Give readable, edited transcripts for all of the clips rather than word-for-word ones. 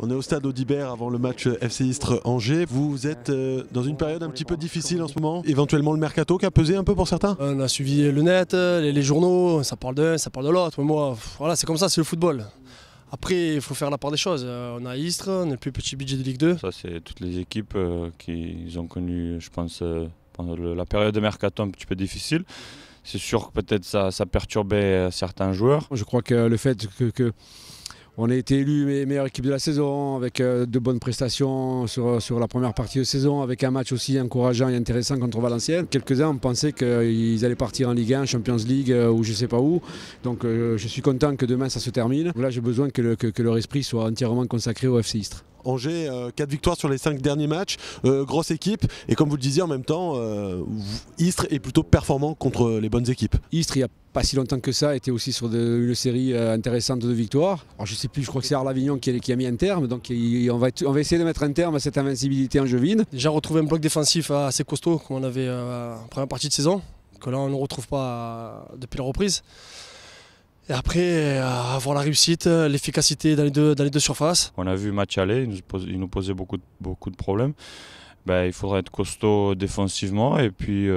On est au stade Audibert avant le match FC Istres Angers. Vous êtes dans une période un petit peu difficile en ce moment. Éventuellement le mercato qui a pesé un peu pour certains. On a suivi le net, les journaux, ça parle d'un, ça parle de l'autre. Mais moi, voilà, c'est comme ça, c'est le football. Après, il faut faire la part des choses. On a Istres, on est le plus petit budget de Ligue 2. Ça, c'est toutes les équipes qui ont connu, je pense, pendant la période de mercato un petit peu difficile. C'est sûr que peut-être ça perturbait certains joueurs. Je crois que le fait que on a été élu meilleure équipe de la saison avec de bonnes prestations sur la première partie de saison, avec un match aussi encourageant et intéressant contre Valenciennes. Quelques-uns ont pensé qu'ils allaient partir en Ligue 1, Champions League ou je ne sais pas où. Donc je suis content que demain ça se termine. Là j'ai besoin que leur esprit soit entièrement consacré au FC Istres. Angers, 4 victoires sur les 5 derniers matchs, grosse équipe. Et comme vous le disiez en même temps, Istres est plutôt performant contre les bonnes équipes. Istres, il n'y a pas si longtemps que ça, était aussi sur une série intéressante de victoires. Alors, je ne sais plus, je crois que c'est Arles-Avignon qui a mis un terme. Donc on va essayer de mettre un terme à cette invincibilité angevine. Déjà retrouver un bloc défensif assez costaud comme on avait en première partie de saison, que là on ne retrouve pas depuis la reprise. Et après, avoir la réussite, l'efficacité dans les deux surfaces. On a vu match aller, il nous posait beaucoup de problèmes. Il faudra être costaud défensivement et puis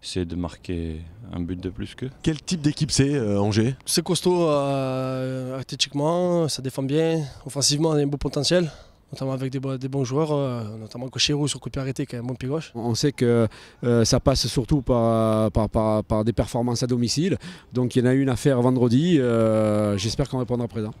essayer de marquer un but de plus qu'eux. Quel type d'équipe c'est Angers? C'est costaud athlétiquement, ça défend bien. Offensivement, il y a un beau potentiel, notamment avec des bons joueurs, notamment Cochero sur coup de pied arrêté qui a un bon pied gauche. On sait que ça passe surtout par des performances à domicile. Donc il y en a une à faire vendredi. J'espère qu'on répondra présent.